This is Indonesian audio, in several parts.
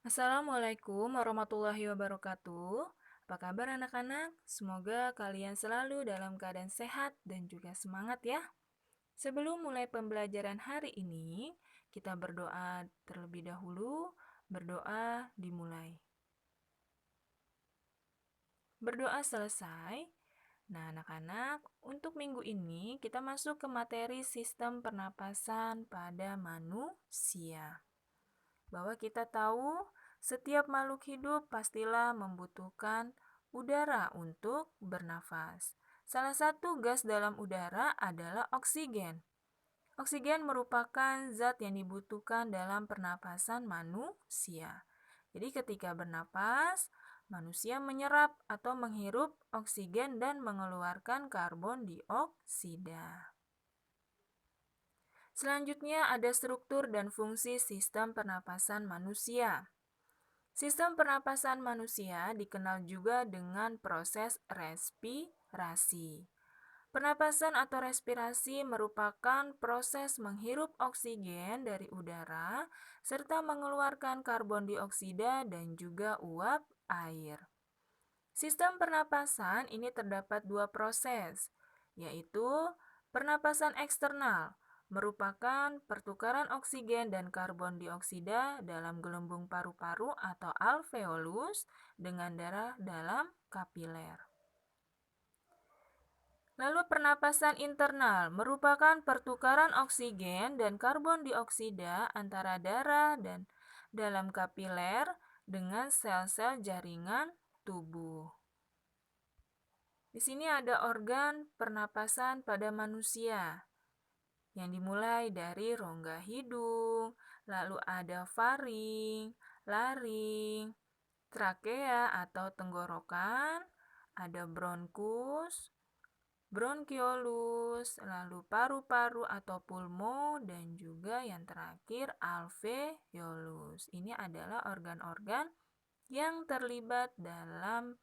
Assalamualaikum warahmatullahi wabarakatuh. Apa kabar anak-anak? Semoga kalian selalu dalam keadaan sehat dan juga semangat ya. Sebelum mulai pembelajaran hari ini, kita berdoa terlebih dahulu. Berdoa dimulai. Berdoa selesai. Nah, anak-anak, untuk minggu ini kita masuk ke materi sistem pernapasan pada manusia. Bahwa kita tahu setiap makhluk hidup pastilah membutuhkan udara untuk bernafas. Salah satu gas dalam udara adalah oksigen. Oksigen merupakan zat yang dibutuhkan dalam pernapasan manusia. Jadi ketika bernapas, manusia menyerap atau menghirup oksigen dan mengeluarkan karbon dioksida. Selanjutnya ada struktur dan fungsi sistem pernapasan manusia. Sistem pernapasan manusia dikenal juga dengan proses respirasi. Pernapasan atau respirasi merupakan proses menghirup oksigen dari udara serta mengeluarkan karbon dioksida dan juga uap air. Sistem pernapasan ini terdapat dua proses, yaitu pernapasan eksternal, merupakan pertukaran oksigen dan karbon dioksida dalam gelembung paru-paru atau alveolus dengan darah dalam kapiler. Lalu pernapasan internal merupakan pertukaran oksigen dan karbon dioksida antara darah dan dalam kapiler dengan sel-sel jaringan tubuh. Di sini ada organ pernapasan pada manusia yang dimulai dari rongga hidung, lalu ada faring, laring, trakea atau tenggorokan, ada bronkus, bronkiolus, lalu paru-paru atau pulmo, dan juga yang terakhir alveolus. Ini adalah organ-organ yang terlibat dalam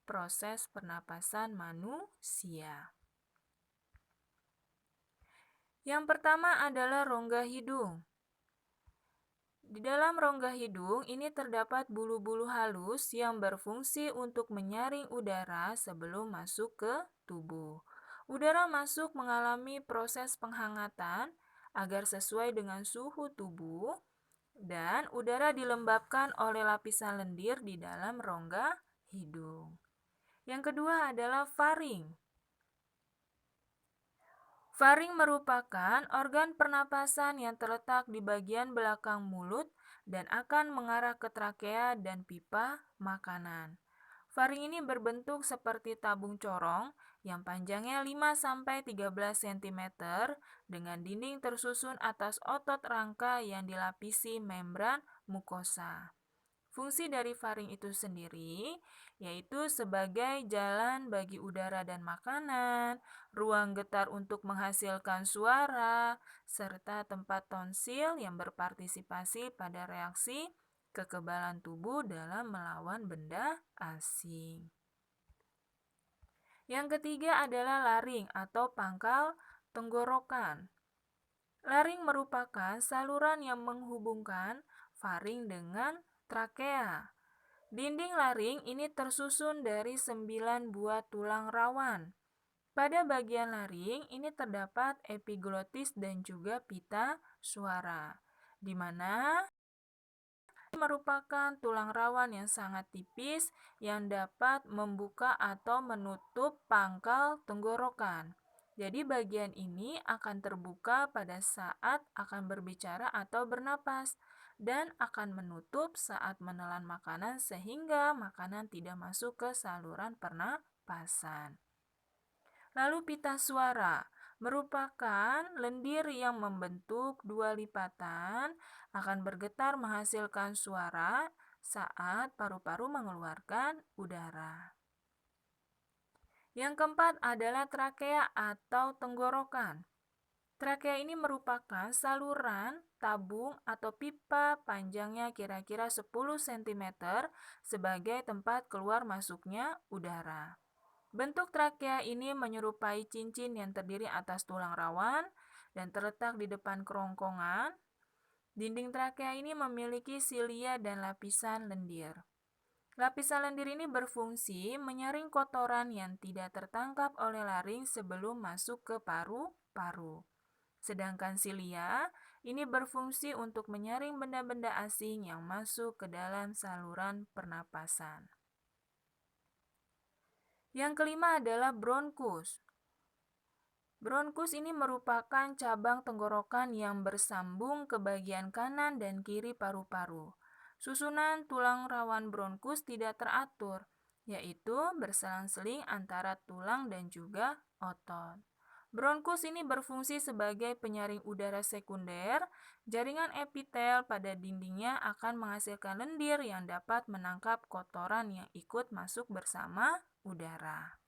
proses pernapasan manusia. Yang pertama adalah rongga hidung. Di dalam rongga hidung ini terdapat bulu-bulu halus yang berfungsi untuk menyaring udara sebelum masuk ke tubuh. Udara masuk mengalami proses penghangatan agar sesuai dengan suhu tubuh dan udara dilembabkan oleh lapisan lendir di dalam rongga hidung. Yang kedua adalah faring. Faring merupakan organ pernapasan yang terletak di bagian belakang mulut dan akan mengarah ke trakea dan pipa makanan. Faring ini berbentuk seperti tabung corong yang panjangnya 5-13 cm dengan dinding tersusun atas otot rangka yang dilapisi membran mukosa. Fungsi dari faring itu sendiri yaitu sebagai jalan bagi udara dan makanan, ruang getar untuk menghasilkan suara, serta tempat tonsil yang berpartisipasi pada reaksi kekebalan tubuh dalam melawan benda asing. Yang ketiga adalah laring atau pangkal tenggorokan. Laring merupakan saluran yang menghubungkan faring dengan trakea. Dinding laring ini tersusun dari 9 buah tulang rawan. Pada bagian laring ini terdapat epiglotis dan juga pita suara, di mana merupakan tulang rawan yang sangat tipis yang dapat membuka atau menutup pangkal tenggorokan. Jadi bagian ini akan terbuka pada saat akan berbicara atau bernapas dan akan menutup saat menelan makanan sehingga makanan tidak masuk ke saluran pernapasan. Lalu pita suara merupakan lendir yang membentuk dua lipatan akan bergetar menghasilkan suara saat paru-paru mengeluarkan udara. Yang keempat adalah trakea atau tenggorokan. Trakea ini merupakan saluran tabung atau pipa panjangnya kira-kira 10 cm sebagai tempat keluar masuknya udara. Bentuk trakea ini menyerupai cincin yang terdiri atas tulang rawan dan terletak di depan kerongkongan. Dinding trakea ini memiliki silia dan lapisan lendir. Lapisan lendir ini berfungsi menyaring kotoran yang tidak tertangkap oleh laring sebelum masuk ke paru-paru. Sedangkan silia ini berfungsi untuk menyaring benda-benda asing yang masuk ke dalam saluran pernapasan. Yang kelima adalah bronkus. Bronkus ini merupakan cabang tenggorokan yang bersambung ke bagian kanan dan kiri paru-paru. Susunan tulang rawan bronkus tidak teratur, yaitu berselang-seling antara tulang dan juga otot. Bronkus ini berfungsi sebagai penyaring udara sekunder. Jaringan epitel pada dindingnya akan menghasilkan lendir yang dapat menangkap kotoran yang ikut masuk bersama udara.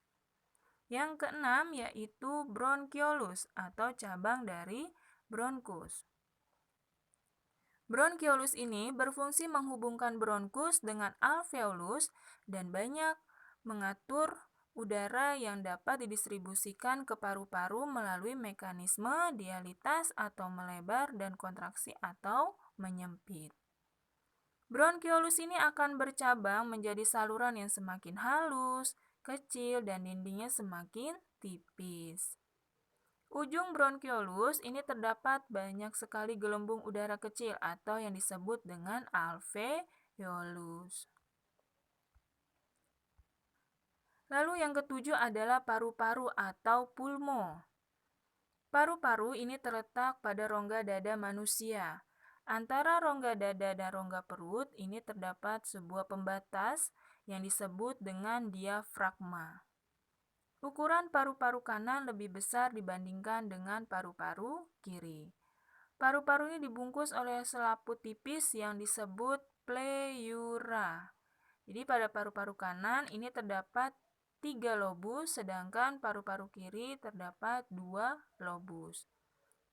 Yang keenam yaitu bronkiolus atau cabang dari bronkus. Bronkiolus ini berfungsi menghubungkan bronkus dengan alveolus dan banyak mengatur udara yang dapat didistribusikan ke paru-paru melalui mekanisme dialitas atau melebar dan kontraksi atau menyempit. Bronkiolus ini akan bercabang menjadi saluran yang semakin halus, kecil, dan dindingnya semakin tipis. Ujung bronkiolus ini terdapat banyak sekali gelembung udara kecil atau yang disebut dengan alveolus. Lalu yang ketujuh adalah paru-paru atau pulmo. Paru-paru ini terletak pada rongga dada manusia. Antara rongga dada dan rongga perut ini terdapat sebuah pembatas yang disebut dengan diafragma. Ukuran paru-paru kanan lebih besar dibandingkan dengan paru-paru kiri. Paru-paru ini dibungkus oleh selaput tipis yang disebut pleura. Jadi pada paru-paru kanan ini terdapat 3 lobus, sedangkan paru-paru kiri terdapat 2 lobus.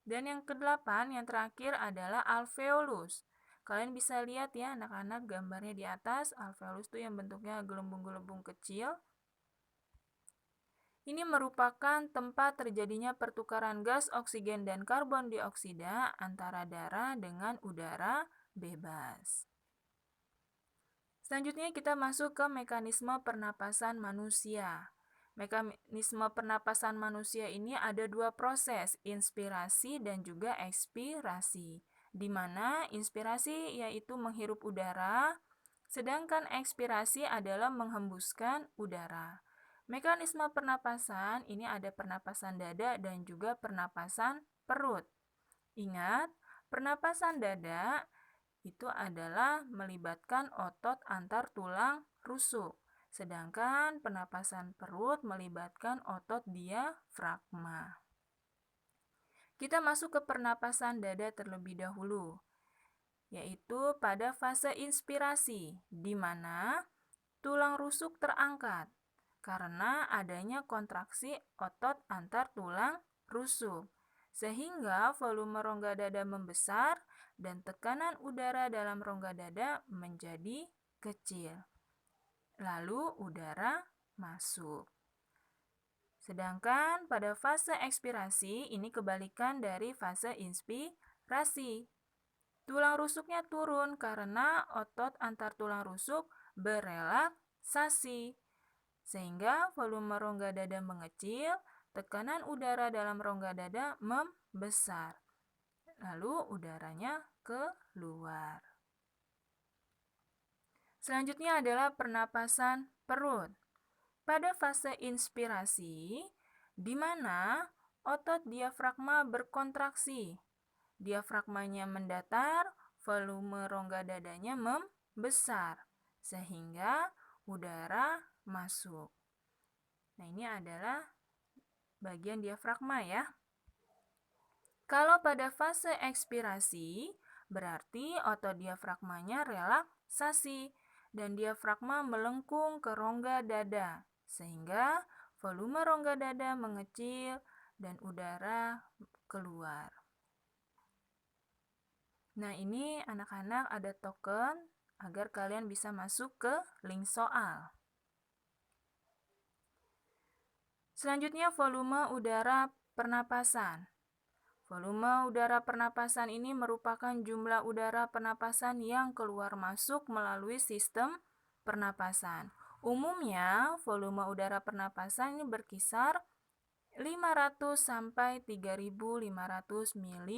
Dan yang ke-8, yang terakhir adalah alveolus. Kalian bisa lihat ya anak-anak gambarnya di atas. Alveolus itu yang bentuknya gelembung-gelembung kecil. Ini merupakan tempat terjadinya pertukaran gas oksigen dan karbon dioksida antara darah dengan udara bebas. Selanjutnya kita masuk ke mekanisme pernapasan manusia. Mekanisme pernapasan manusia ini ada 2 proses, inspirasi dan juga ekspirasi. Di mana inspirasi yaitu menghirup udara, sedangkan ekspirasi adalah menghembuskan udara. Mekanisme pernapasan ini ada pernapasan dada dan juga pernapasan perut. Ingat, pernapasan dada itu adalah melibatkan otot antar tulang rusuk. Sedangkan pernapasan perut melibatkan otot diafragma. Kita masuk ke pernapasan dada terlebih dahulu, yaitu pada fase inspirasi, di mana tulang rusuk terangkat karena adanya kontraksi otot antar tulang rusuk, sehingga volume rongga dada membesar dan tekanan udara dalam rongga dada menjadi kecil. Lalu udara masuk. Sedangkan pada fase ekspirasi ini kebalikan dari fase inspirasi. Tulang rusuknya turun karena otot antar tulang rusuk berelaksasi. Sehingga volume rongga dada mengecil, tekanan udara dalam rongga dada membesar. Lalu udaranya keluar. Selanjutnya adalah pernapasan perut. Pada fase inspirasi, di mana otot diafragma berkontraksi. Diafragmanya mendatar, volume rongga dadanya membesar, sehingga udara masuk. Nah, ini adalah bagian diafragma ya. Kalau pada fase ekspirasi, berarti otot diafragmanya relaksasi dan diafragma melengkung ke rongga dada, sehingga volume rongga dada mengecil dan udara keluar. Nah, ini anak-anak ada token agar kalian bisa masuk ke link soal. Selanjutnya volume udara pernapasan. Volume udara pernapasan ini merupakan jumlah udara pernapasan yang keluar masuk melalui sistem pernapasan. Umumnya, volume udara pernapasan ini berkisar 500 sampai 3.500 ml.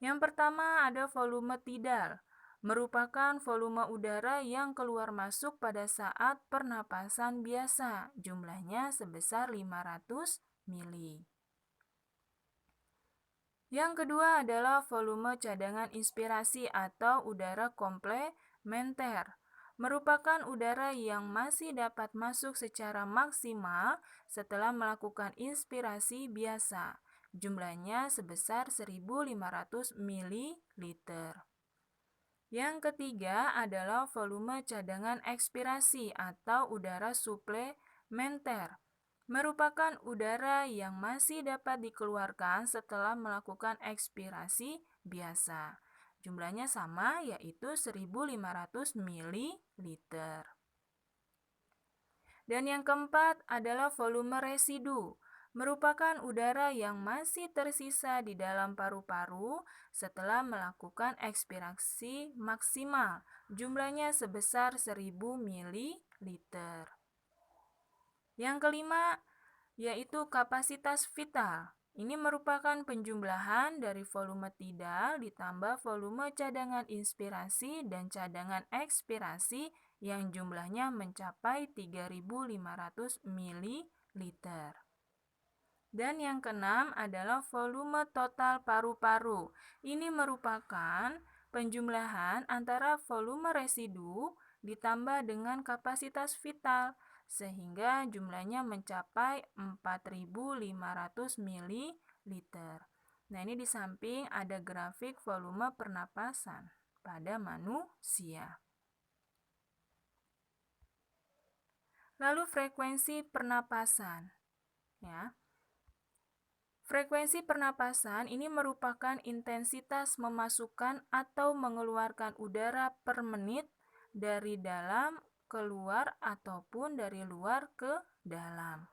Yang pertama ada volume tidal, merupakan volume udara yang keluar masuk pada saat pernapasan biasa, jumlahnya sebesar 500 ml. Yang kedua adalah volume cadangan inspirasi atau udara komplementer. Merupakan udara yang masih dapat masuk secara maksimal setelah melakukan inspirasi biasa. Jumlahnya sebesar 1.500 ml. Yang ketiga adalah volume cadangan ekspirasi atau udara suplementer. Merupakan udara yang masih dapat dikeluarkan setelah melakukan ekspirasi biasa. Jumlahnya sama, yaitu 1.500 ml. Dan yang keempat adalah volume residu. Merupakan udara yang masih tersisa di dalam paru-paru setelah melakukan ekspirasi maksimal. Jumlahnya sebesar 1.000 ml. Yang kelima yaitu kapasitas vital. Ini merupakan penjumlahan dari volume tidal ditambah volume cadangan inspirasi dan cadangan ekspirasi yang jumlahnya mencapai 3.500 ml. Dan yang keenam adalah volume total paru-paru. Ini merupakan penjumlahan antara volume residu ditambah dengan kapasitas vital, sehingga jumlahnya mencapai 4.500 ml. Nah, ini di samping ada grafik volume pernapasan pada manusia. Lalu frekuensi pernapasan, ya. Frekuensi pernapasan ini merupakan intensitas memasukkan atau mengeluarkan udara per menit dari dalam keluar ataupun dari luar ke dalam.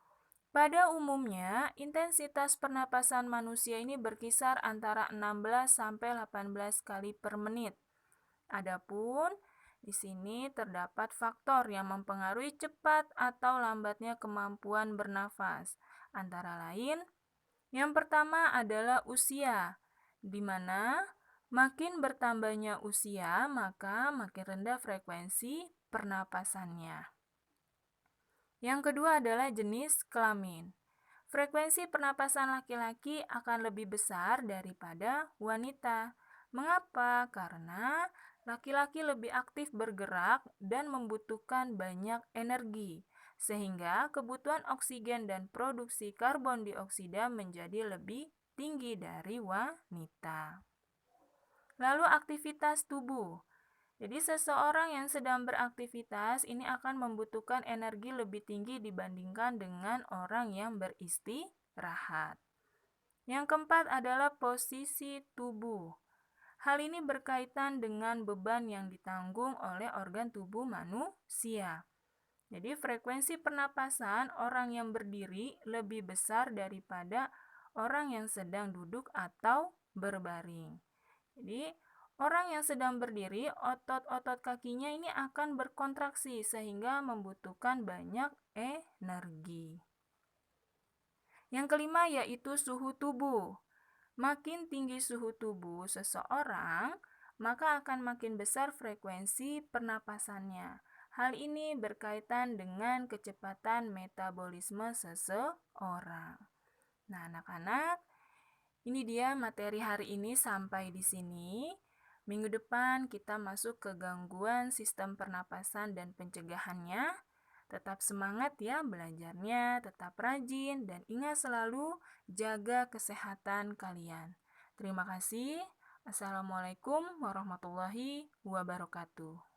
Pada umumnya, intensitas pernapasan manusia ini berkisar antara 16 sampai 18 kali per menit. Adapun di sini terdapat faktor yang mempengaruhi cepat atau lambatnya kemampuan bernafas. Antara lain, yang pertama adalah usia, di mana makin bertambahnya usia, maka makin rendah frekuensi pernapasannya. Yang kedua adalah jenis kelamin. Frekuensi pernapasan laki-laki akan lebih besar daripada wanita. Mengapa? Karena laki-laki lebih aktif bergerak dan membutuhkan banyak energi, sehingga kebutuhan oksigen dan produksi karbon dioksida menjadi lebih tinggi dari wanita. Lalu aktivitas tubuh. Jadi seseorang yang sedang beraktivitas ini akan membutuhkan energi lebih tinggi dibandingkan dengan orang yang beristirahat. Yang keempat adalah posisi tubuh. Hal ini berkaitan dengan beban yang ditanggung oleh organ tubuh manusia. Jadi frekuensi pernapasan orang yang berdiri lebih besar daripada orang yang sedang duduk atau berbaring. Jadi orang yang sedang berdiri, otot-otot kakinya ini akan berkontraksi sehingga membutuhkan banyak energi. Yang kelima yaitu suhu tubuh. Makin tinggi suhu tubuh seseorang, maka akan makin besar frekuensi pernapasannya. Hal ini berkaitan dengan kecepatan metabolisme seseorang. Nah, anak-anak, ini dia materi hari ini sampai di sini. Minggu depan kita masuk ke gangguan sistem pernapasan dan pencegahannya. Tetap semangat ya belajarnya, tetap rajin, dan ingat selalu jaga kesehatan kalian. Terima kasih. Assalamualaikum warahmatullahi wabarakatuh.